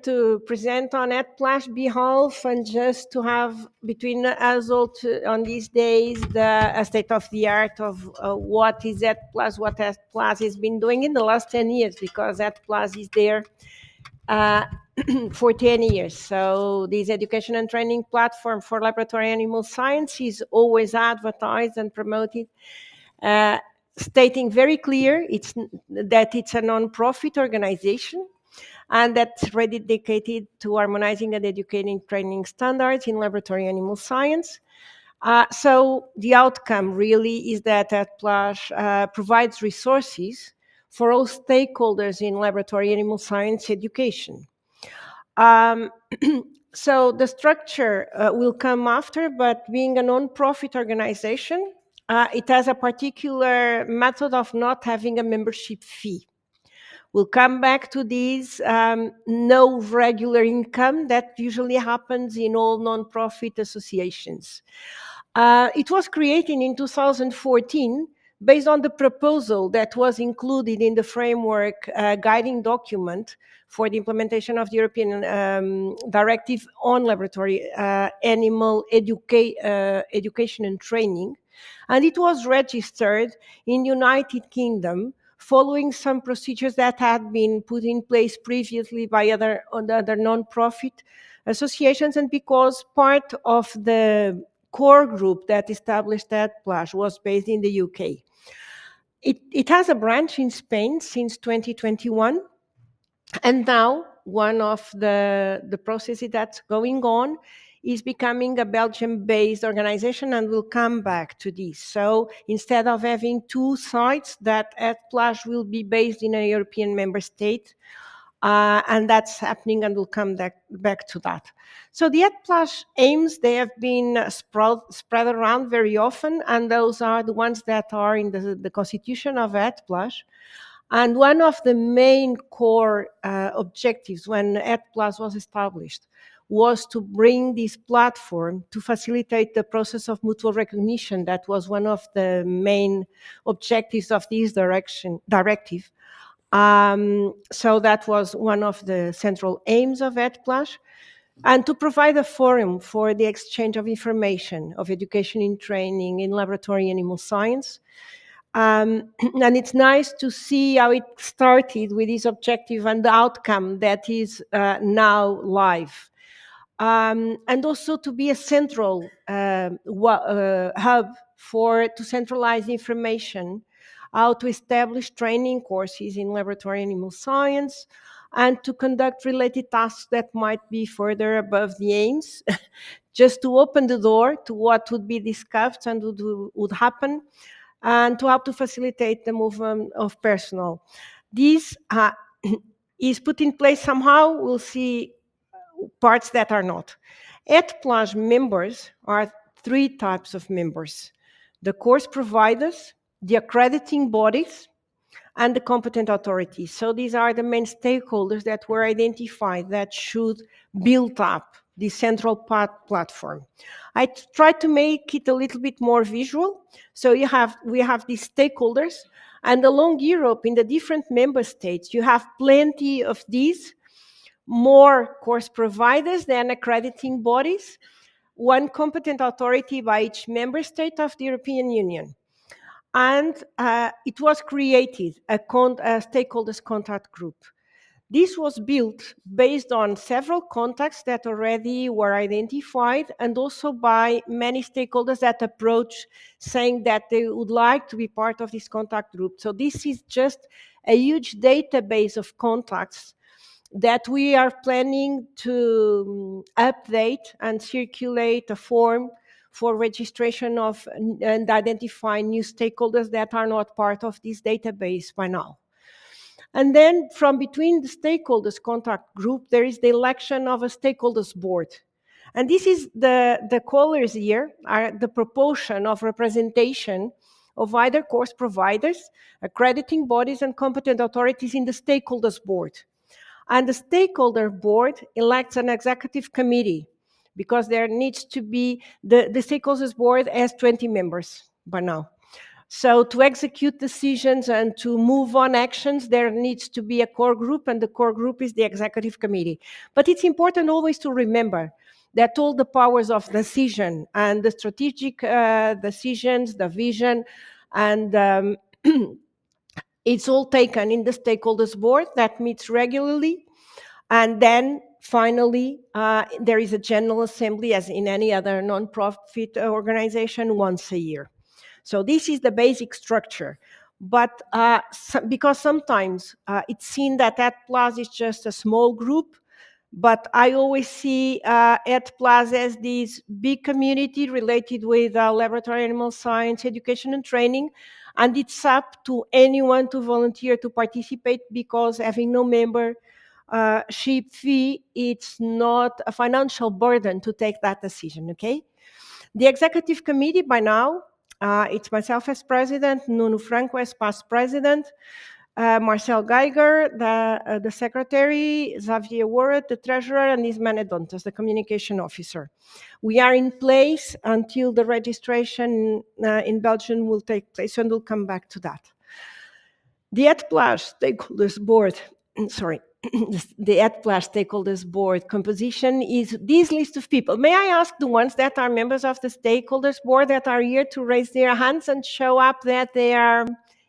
to present on ETPLAS behalf and just to have between us all on these days a state of the art of what is ETPLAS, what ETPLAS has been doing in the last 10 years, because ETPLAS is there uh, for 10 years. So this education and training platform for laboratory animal science is always advertised and promoted, stating very clear that it's a non-profit organization and that's really dedicated to harmonizing and educating training standards in laboratory animal science. So the outcome really is that ETPLAS provides resources for all stakeholders in laboratory animal science education. Um, so the structure will come after, but being a non-profit organization, it has a particular method of not having a membership fee. We'll come back to these. No regular income that usually happens in all non-profit associations. It was created in 2014 based on the proposal that was included in the framework guiding document for the implementation of the European Directive on Laboratory Animal Education and Training. And it was registered in the United Kingdom following some procedures that had been put in place previously by other non-profit associations, and because part of the core group that established ETPLAS was based in the UK. It has a branch in Spain since 2021, and now one of the processes that's going on is becoming a Belgium-based organization, and we'll come back to this. So instead of having two sites, that ETPLAS will be based in a European member state, and that's happening, and we'll come back to that. So the ETPLAS aims, they have been spread around very often, and those are the ones that are in the constitution of ETPLAS. And one of the main core objectives when ETPLAS was established was to bring this platform to facilitate the process of mutual recognition. That was one of the main objectives of this directive. So that was one of the central aims of ETPLAS, and to provide a forum for the exchange of information, of education in training in laboratory animal science. And it's nice to see how it started with this objective and the outcome that is now live. And also to be a central hub to centralize information, how to establish training courses in laboratory animal science, and to conduct related tasks that might be further above the aims, just to open the door to what would be discussed and would happen, and to help to facilitate the movement of personnel. This is put in place somehow. We'll see parts that are not. ETPLAS members are three types of members: the course providers, the accrediting bodies, and the competent authorities. So these are the main stakeholders that were identified that should build up the central platform. I tried to make it a little bit more visual. So we have these stakeholders, and along Europe, in the different member states, you have plenty of these, more course providers than accrediting bodies, one competent authority by each member state of the European Union. And it was created a stakeholders contact group. This was built based on several contacts that already were identified, and also by many stakeholders that approach saying that they would like to be part of this contact group. So this is just a huge database of contacts that we are planning to update and circulate a form for registration of and identify new stakeholders that are not part of this database by now. And then from between the stakeholders contact group, there is the election of a stakeholders board. And this is the colors here are the proportion of representation of either course providers, accrediting bodies, and competent authorities in the stakeholders board. And the stakeholder board elects an executive committee, because there needs to be, the stakeholders board has 20 members by now. So to execute decisions and to move on actions, there needs to be a core group, and the core group is the executive committee. But it's important always to remember that all the powers of decision and the strategic decisions, the vision, and it's all taken in the stakeholders board that meets regularly. And then finally, there is a general assembly, as in any other non-profit organization, once a year. So this is the basic structure. But because sometimes it's seen that ETPLAS is just a small group, but I always see ETPLAS as this big community related with laboratory animal science, education and training. And it's up to anyone to volunteer to participate, because having no member ship fee, it's not a financial burden to take that decision, okay? The executive committee by now, it's myself as president, Nuno Franco as past president, Marcel Geiger, the secretary, Xavier Warrett, the treasurer, and Ismene Dontas, the communication officer. We are in place until the registration in Belgium will take place, and we'll come back to that. The ETPLAS stakeholders board, sorry, the ETPLAS stakeholders board composition is this list of people. May I ask the ones that are members of the stakeholders board that are here to raise their hands and show up that they are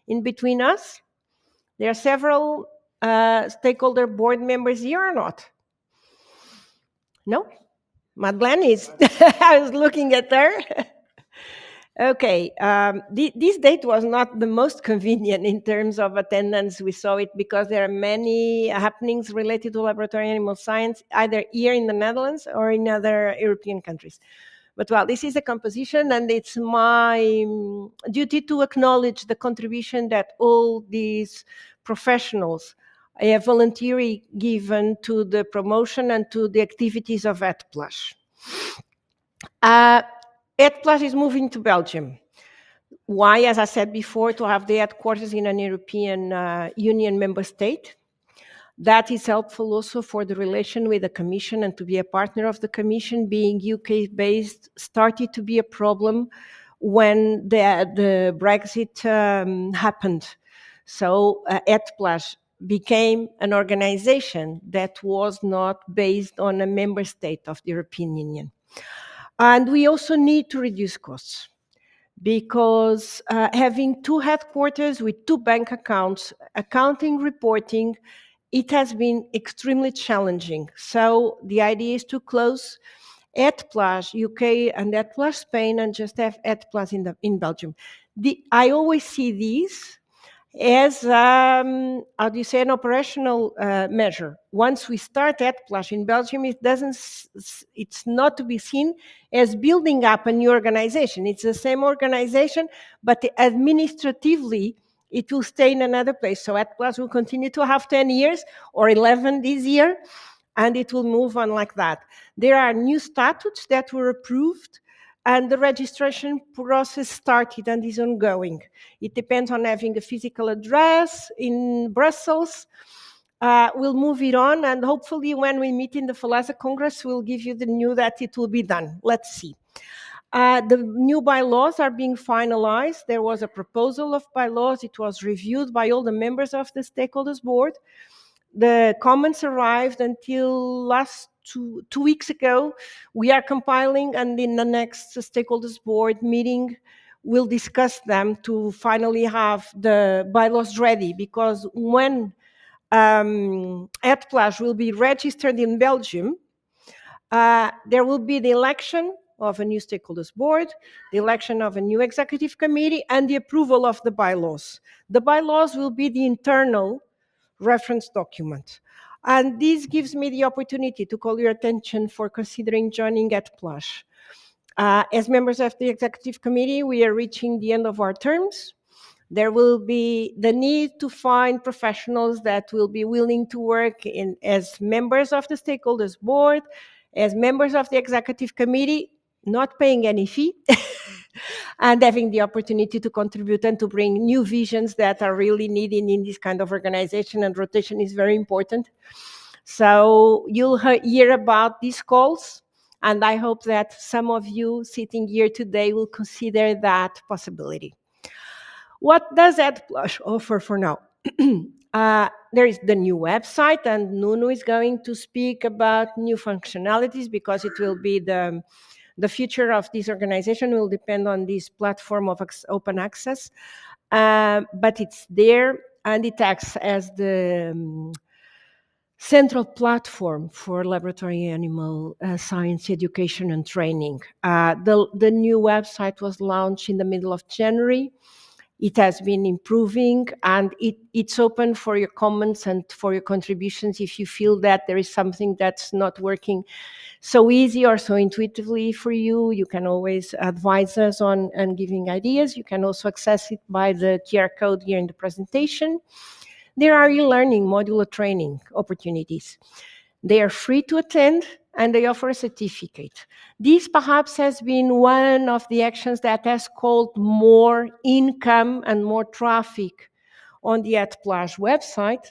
in between us? There are several stakeholder board members here or not? No? Madeleine is, I was looking at her. Okay, this date was not the most convenient in terms of attendance. We saw it because there are many happenings related to laboratory animal science, either here in the Netherlands or in other European countries. But well, this is a composition, and it's my duty to acknowledge the contribution that all these professionals have voluntarily given to the promotion and to the activities of ETPLAS. ETPLAS is moving to Belgium. Why? As I said before, to have the headquarters in an European Union member state. That is helpful also for the relation with the Commission, and to be a partner of the Commission. Being UK-based started to be a problem when the Brexit happened. So ETPLAS became an organization that was not based on a member state of the European Union. And we also need to reduce costs, because having two headquarters with two bank accounts, accounting, reporting, it has been extremely challenging. So the idea is to close ETPLAS UK and ETPLAS Spain and just have ETPLAS in Belgium. I always see these as, how do you say, an operational measure. Once we start ETPLAS in Belgium, it's not to be seen as building up a new organization. It's the same organization, but administratively, it will stay in another place. So ETPLAS will continue to have 10 years or 11 this year, and it will move on like that. There are new statutes that were approved, and the registration process started and is ongoing. It depends on having a physical address in Brussels. We'll move it on, and hopefully when we meet in the FALASA Congress, we'll give you the news that it will be done. Let's see. The new bylaws are being finalized. There was a proposal of bylaws. It was reviewed by all the members of the stakeholders board. The comments arrived until last two weeks ago. We are compiling, and in the next stakeholders board meeting, we'll discuss them to finally have the bylaws ready, because when ETPLAS will be registered in Belgium, there will be the election of a new stakeholders board, the election of a new executive committee, and the approval of the bylaws. The bylaws will be the internal reference document. And this gives me the opportunity to call your attention for considering joining ETPLAS. As members of the executive committee, we are reaching the end of our terms. There will be the need to find professionals that will be willing to work as members of the stakeholders board, as members of the executive committee, not paying any fee, and having the opportunity to contribute and to bring new visions that are really needed in this kind of organization, and rotation is very important. So you'll hear about these calls, and I hope that some of you sitting here today will consider that possibility. What does ETPLAS offer for now? There is the new website, and Nuno is going to speak about new functionalities because it will be the future of this organization will depend on this platform of open access. But it's there, and it acts as the central platform for laboratory animal science education and training. The new website was launched in the middle of January. It has been improving, and it's open for your comments and for your contributions. If you feel that there is something that's not working so easy or so intuitively for you, you can always advise us on and giving ideas. You can also access it by the QR code here in the presentation. There are e-learning modular training opportunities. They are free to attend, and they offer a certificate. This perhaps has been one of the actions that has called more income and more traffic on the ETPLAS website.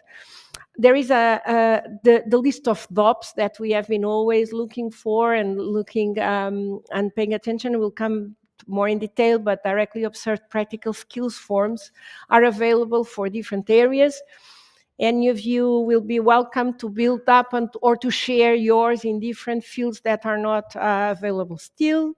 There is the list of DOPs that we have been always looking for and looking and paying attention will come more in detail, but directly observed practical skills forms are available for different areas. Any of you will be welcome to build up or to share yours in different fields that are not available still.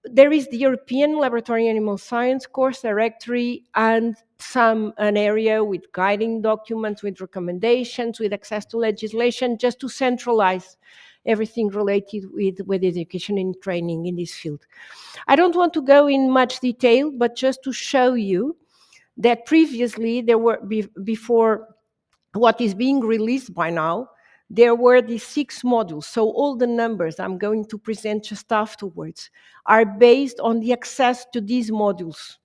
There is the European Laboratory Animal Science course directory and an area with guiding documents, with recommendations, with access to legislation, just to centralize everything related with education and training in this field. I don't want to go in much detail, but just to show you that previously there were, before what is being released by now, there were these 6 modules. So all the numbers I'm going to present just afterwards are based on the access to these modules.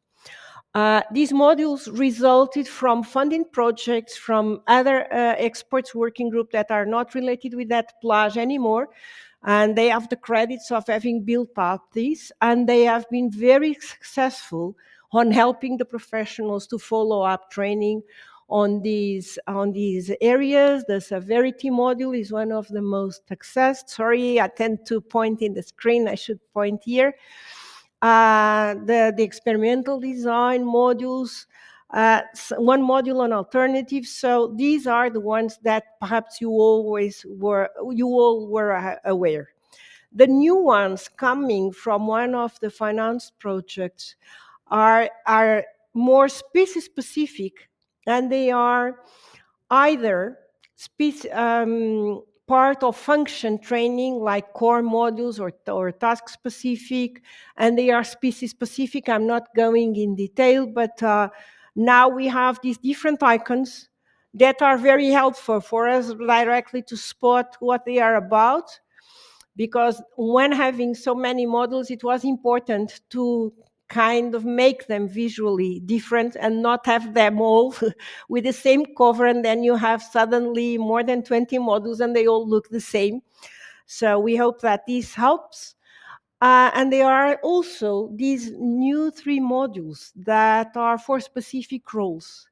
These modules resulted from funding projects from other experts working group that are not related with ETPLAS anymore, and they have the credits of having built up this, and they have been very successful on helping the professionals to follow up training on these areas. The severity module is one of the most accessed. Sorry, I tend to point in the screen. I should point here. The experimental design modules, one module on alternatives. So these are the ones that perhaps you all were aware. The new ones coming from one of the finance projects are more species specific, and they are either part of function training like core modules or task specific, and they are species specific. I'm not going in detail, but now we have these different icons that are very helpful for us directly to spot what they are about, because when having so many models, it was important to kind of make them visually different and not have them all with the same cover, and then you have suddenly more than 20 models and they all look the same. So we hope that this helps. And there are also these new 3 modules that are for specific roles.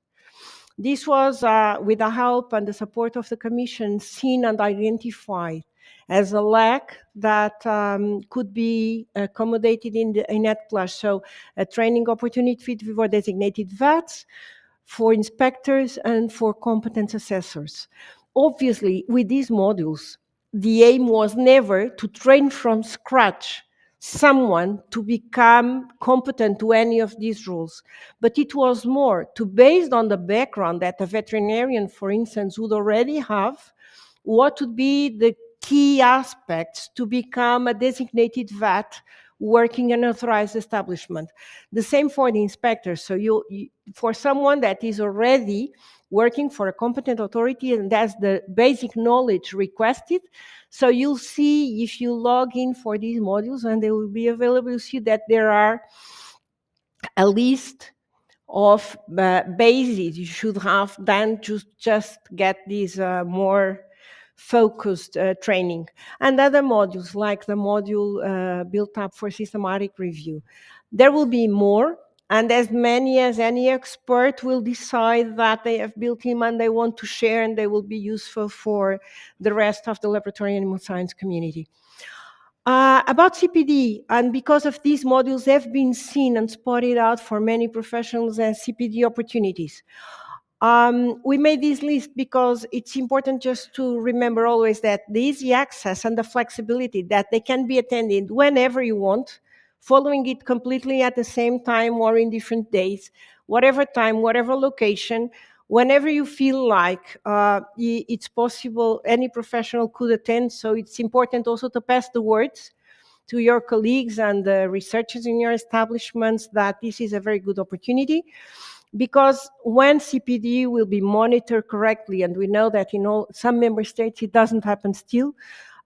This was, with the help and the support of the Commission, seen and identified as a lack that could be accommodated in ETPLAS. So a training opportunity for designated VATs, for inspectors, and for competence assessors. Obviously, with these modules, the aim was never to train from scratch someone to become competent to any of these roles, but it was more to, based on the background that a veterinarian, for instance, would already have, what would be the key aspects to become a designated vet working in an authorized establishment. The same for the inspector. So for someone that is already working for a competent authority and that's the basic knowledge requested. So you'll see if you log in for these modules, and they will be available, you'll see that there are a list of bases you should have done to just get this more focused training. And other modules, like the module built up for systematic review. There will be more, and as many as any expert will decide that they have built in and they want to share, and they will be useful for the rest of the laboratory animal science community. About CPD, and because of these modules have been seen and spotted out for many professionals as CPD opportunities. We made this list because it's important just to remember always that the easy access and the flexibility that they can be attended whenever you want, following it completely at the same time or in different days, whatever time, whatever location, whenever you feel like it's possible, any professional could attend. So it's important also to pass the words to your colleagues and the researchers in your establishments that this is a very good opportunity, because when CPD will be monitored correctly, and we know that in all some member states it doesn't happen still,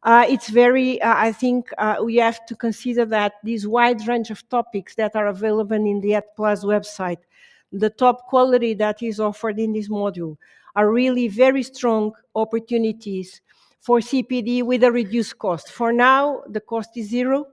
it's very, I think we have to consider that this wide range of topics that are available in the ETPLAS website, the top quality that is offered in this module, are really very strong opportunities for CPD with a reduced cost. For now, the cost is zero.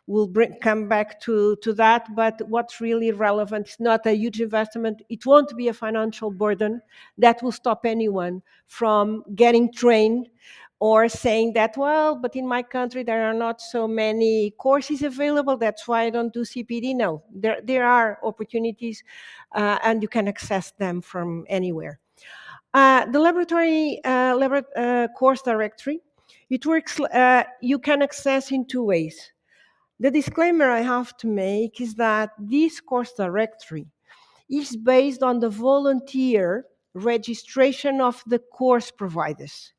We'll come back to that, but what's really relevant is not a huge investment. It won't be a financial burden that will stop anyone from getting trained or saying that, well, but in my country there are not so many courses available, that's why I don't do CPD. No, there are opportunities, and you can access them from anywhere. The laboratory course directory, it works, you can access in two ways. The disclaimer I have to make is that this course directory is based on the volunteer registration of the course providers.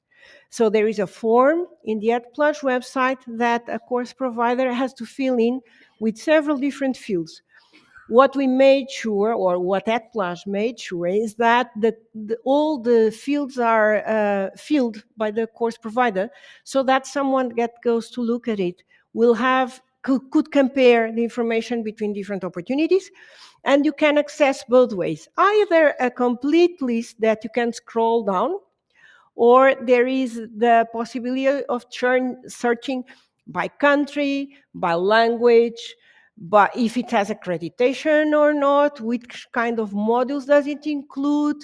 So there is a form in the ETPLAS website that a course provider has to fill in with several different fields. What we made sure, or what ETPLAS made sure, is that all the fields are filled by the course provider, so that someone that goes to look at it will could compare the information between different opportunities, and you can access both ways. Either a complete list that you can scroll down, or there is the possibility of searching by country, by language, but if it has accreditation or not, which kind of modules does it include,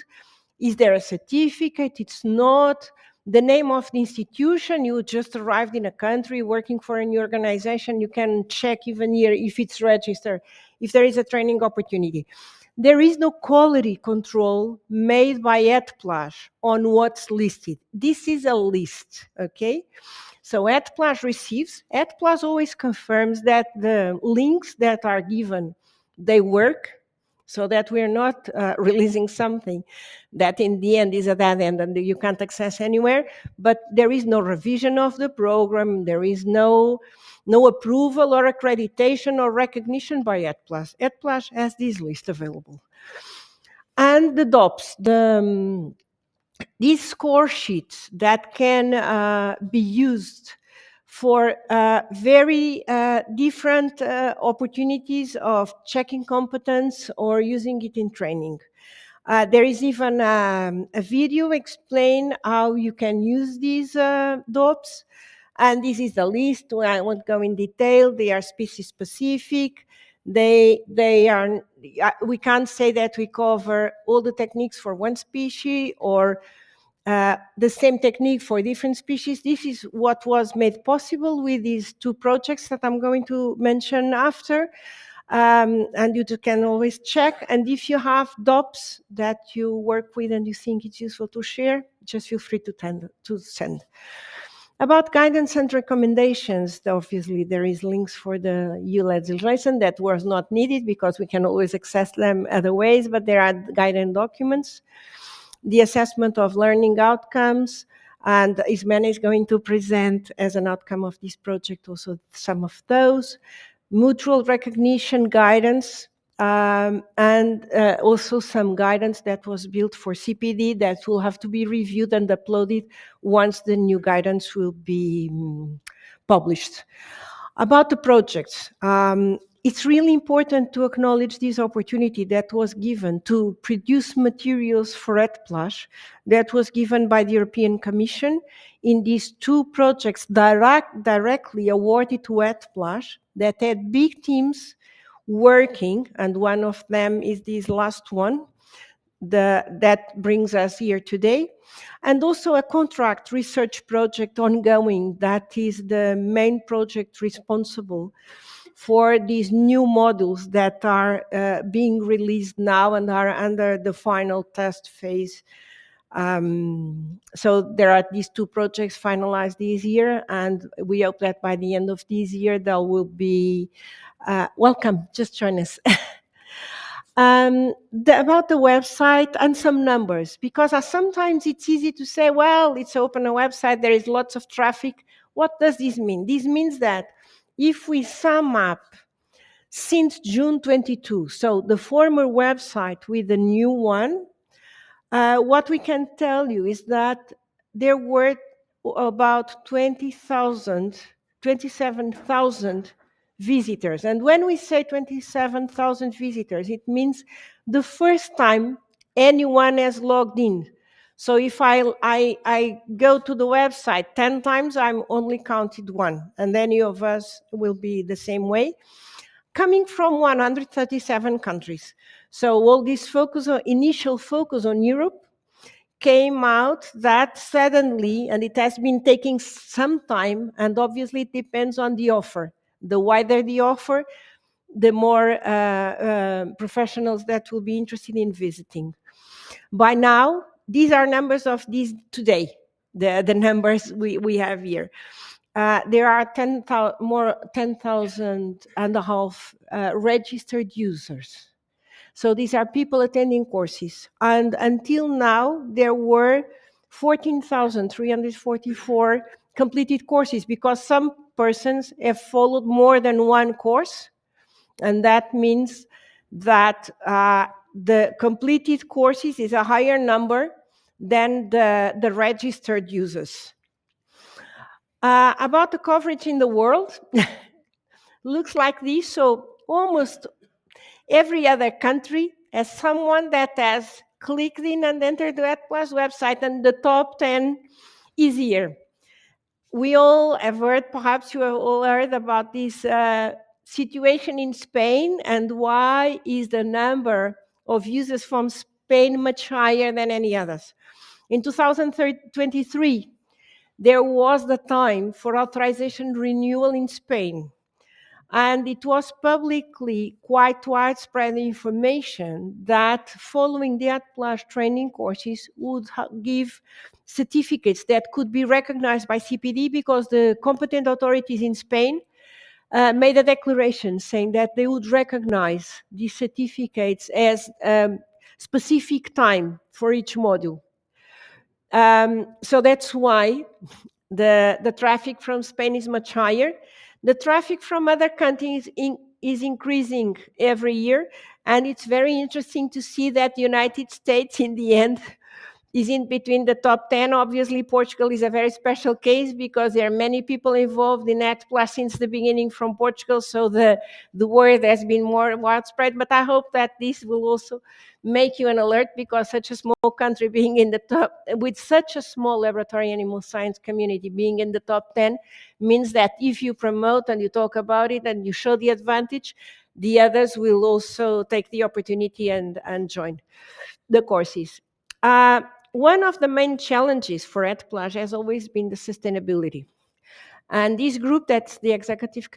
is there a certificate, it's not, the name of the institution, you just arrived in a country working for a new organization, you can check even here if it's registered, if there is a training opportunity. There is no quality control made by ETPLAS on what's listed. This is a list, okay? So ETPLAS always confirms that the links that are given, they work, so that we're not releasing something that in the end is a dead end and you can't access anywhere, but there is no revision of the program, there is no approval or accreditation or recognition by ETPLAS. ETPLAS has this list available. And the DOPS, these score sheets that can be used for very different opportunities of checking competence or using it in training. There is even a video explain how you can use these DOPs. And this is the list. I won't go in detail. They are species specific. They are. We can't say that we cover all the techniques for one species or the same technique for different species. This is what was made possible with these two projects that I'm going to mention after. And you can always check. And if you have DOPs that you work with and you think it's useful to share, just feel free to send. About guidance and recommendations, obviously there is links for the EU legislation that was not needed because we can always access them other ways, but there are guidance documents. The assessment of learning outcomes, and Isabel is going to present as an outcome of this project also some of those. Mutual recognition guidance, and also some guidance that was built for CPD that will have to be reviewed and uploaded once the new guidance will be published. About the projects, it's really important to acknowledge this opportunity that was given to produce materials for ETPLAS that was given by the European Commission in these two projects directly awarded to ETPLAS that had big teams working, and one of them is this last one, that brings us here today, and also a contract research project ongoing that is the main project responsible for these new modules that are being released now and are under the final test phase. So there are these two projects finalized this year, and we hope that by the end of this year there will be welcome, just join us. About the website and some numbers, because sometimes it's easy to say, well, it's open a website, there is lots of traffic. What does this mean? This means that if we sum up since June 22, so the former website with the new one, what we can tell you is that there were about 27,000 visitors. And when we say 27,000 visitors, it means the first time anyone has logged in. So if I go to the website 10 times, I'm only counted one. And any of us will be the same way, coming from 137 countries. So all this initial focus on Europe came out that suddenly, and it has been taking some time, and obviously it depends on the offer. The wider the offer, the more professionals that will be interested in visiting. By now, these are numbers of these today, the numbers we have here. There are 10,000 and a half registered users. So these are people attending courses. And until now, there were 14,344 completed courses, because some persons have followed more than one course. And that means that the completed courses is a higher number than the registered users. About the coverage in the world, looks like this. So almost every other country has someone that has clicked in and entered the ETPLAS website, and the top 10 is here. We all have heard, perhaps you have all heard about this situation in Spain, and why is the number of users from Spain much higher than any others. In 2023, there was the time for authorization renewal in Spain. And it was publicly quite widespread information that following the ETPLAS training courses would give certificates that could be recognized by CPD, because the competent authorities in Spain made a declaration saying that they would recognize these certificates as specific time for each module. So that's why the traffic from Spain is much higher. The traffic from other countries is increasing every year, and it's very interesting to see that the United States, in the end, is in between the top 10. Obviously, Portugal is a very special case because there are many people involved in ETPLAS since the beginning from Portugal, so the word has been more widespread. But I hope that this will also make you an alert, because such a small country being in the top, with such a small laboratory animal science community being in the top 10, means that if you promote and you talk about it and you show the advantage, the others will also take the opportunity and join the courses. One of the main challenges for ETPLAS has always been the sustainability. And this group, that's the executive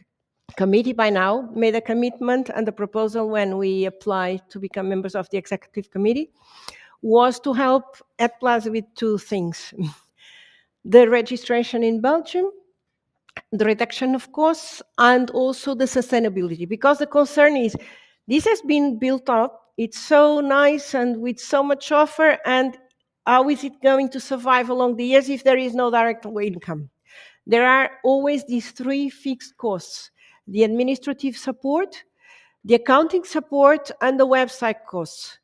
committee by now, made a commitment, and the proposal when we applied to become members of the executive committee was to help ETPLAS with two things: the registration in Belgium, the reduction of costs, and also the sustainability. Because the concern is, this has been built up, it's so nice and with so much offer, and how is it going to survive along the years if there is no direct income? There are always these three fixed costs: the administrative support, the accounting support, and the website costs.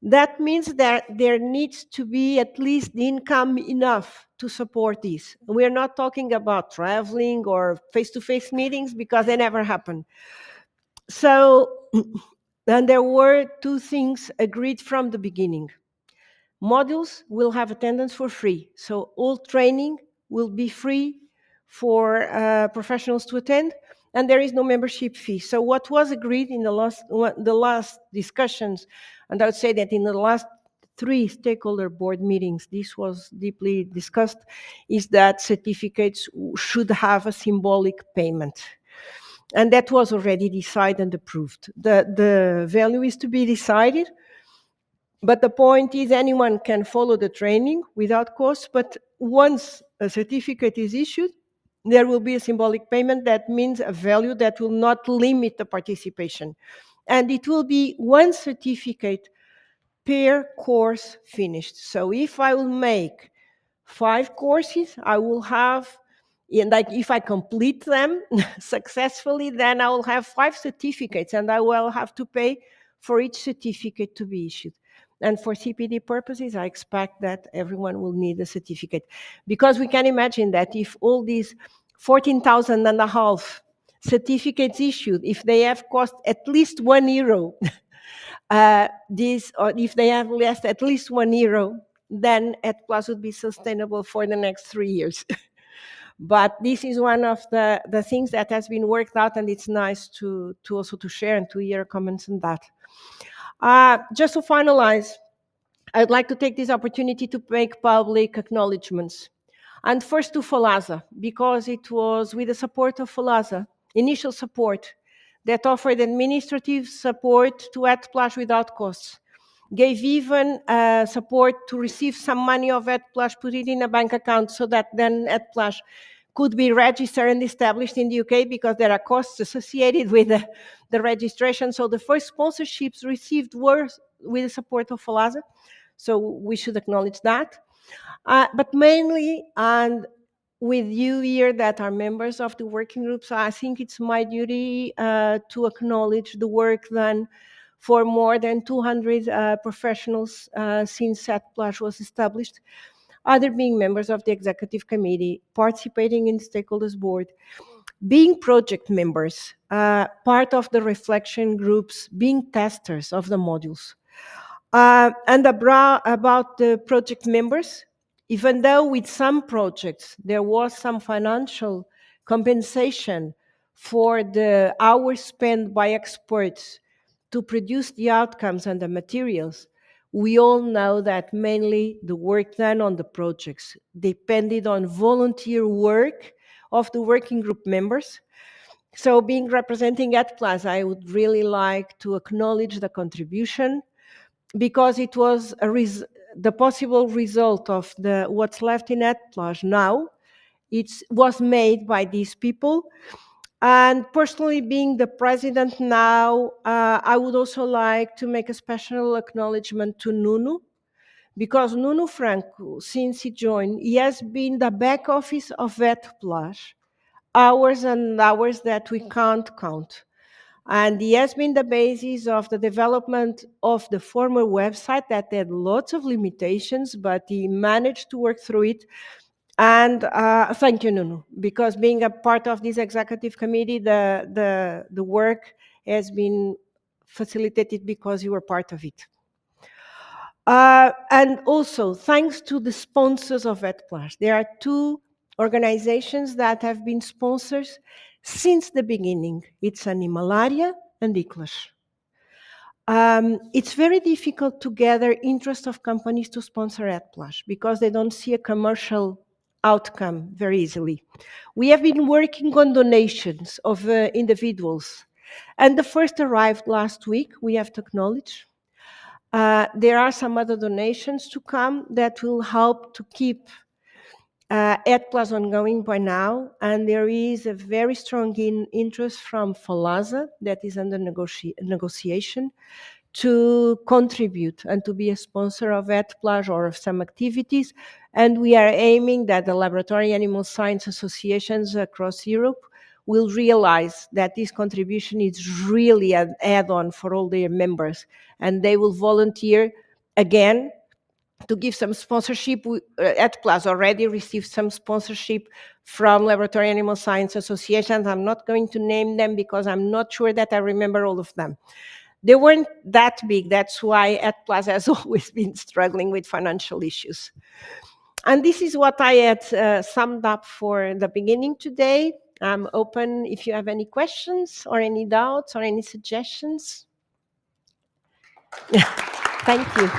That means that there needs to be at least the income enough to support this. We're not talking about traveling or face-to-face meetings, because they never happen. So, and there were two things agreed from the beginning. Modules will have attendance for free. So all training will be free for professionals to attend, and there is no membership fee. So what was agreed in the last discussions, and I would say that in the last 3 stakeholder board meetings, this was deeply discussed, is that certificates should have a symbolic payment. And that was already decided and approved. The value is to be decided, but the point is anyone can follow the training without cost, but once a certificate is issued, there will be a symbolic payment. That means a value that will not limit the participation. And it will be one certificate per course finished. So if I will make 5 courses, I will have, and like if I complete them successfully, then I will have 5 certificates, and I will have to pay for each certificate to be issued. And for CPD purposes, I expect that everyone will need a certificate, because we can imagine that if all these 14,000 and a half certificates issued, if they have cost at least €1, or if they have less at least €1, then ETPLAS would be sustainable for the next 3 years. But this is one of the things that has been worked out, and it's nice to also to share and to hear comments on that. Just to finalize, I'd like to take this opportunity to make public acknowledgements. And first to FOLASA, because it was with the support of FOLASA, initial support, that offered administrative support to ETPLAS without costs. Gave even support to receive some money of ETPLAS, put it in a bank account so that then ETPLAS could be registered and established in the UK, because there are costs associated with the registration. So the first sponsorships received were with the support of FOLASA. So we should acknowledge that. But mainly, and with you here that are members of the working groups, I think it's my duty to acknowledge the work done for more than 200 professionals since ETPLAS was established, either being members of the executive committee, participating in the stakeholders board, being project members, part of the reflection groups, being testers of the modules. And about the project members, even though with some projects there was some financial compensation for the hours spent by experts to produce the outcomes and the materials, we all know that mainly the work done on the projects depended on volunteer work of the working group members. So being representing ETPLAS, I would really like to acknowledge the contribution, because it was the possible result of what's left in ETPLAS now. It was made by these people. And personally, being the president now, I would also like to make a special acknowledgement to Nuno, because Nuno Franco, since he joined, he has been the back office of ETPLAS, hours and hours that we can't count. And he has been the basis of the development of the former website that had lots of limitations, but he managed to work through it. And thank you, Nuno, because being a part of this executive committee, the work has been facilitated because you were part of it. And also, thanks to the sponsors of ETPLAS. There are 2 organizations that have been sponsors since the beginning. It's Animalaria and ETPLAS. It's very difficult to gather interest of companies to sponsor ETPLAS because they don't see a commercial outcome very easily. We have been working on donations of individuals, and the first arrived last week, we have to acknowledge. There are some other donations to come that will help to keep ETPLAS ongoing by now, and there is a very strong interest from FOLASA that is under negotiation to contribute and to be a sponsor of ETPLAS or of some activities. And we are aiming that the laboratory animal science associations across Europe will realize that this contribution is really an add-on for all their members, and they will volunteer again to give some sponsorship. ETPLAS already received some sponsorship from Laboratory Animal Science Associations. I'm not going to name them because I'm not sure that I remember all of them. They weren't that big. That's why ETPLAS has always been struggling with financial issues. And this is what I had summed up for the beginning today. I'm open if you have any questions or any doubts or any suggestions. Thank you.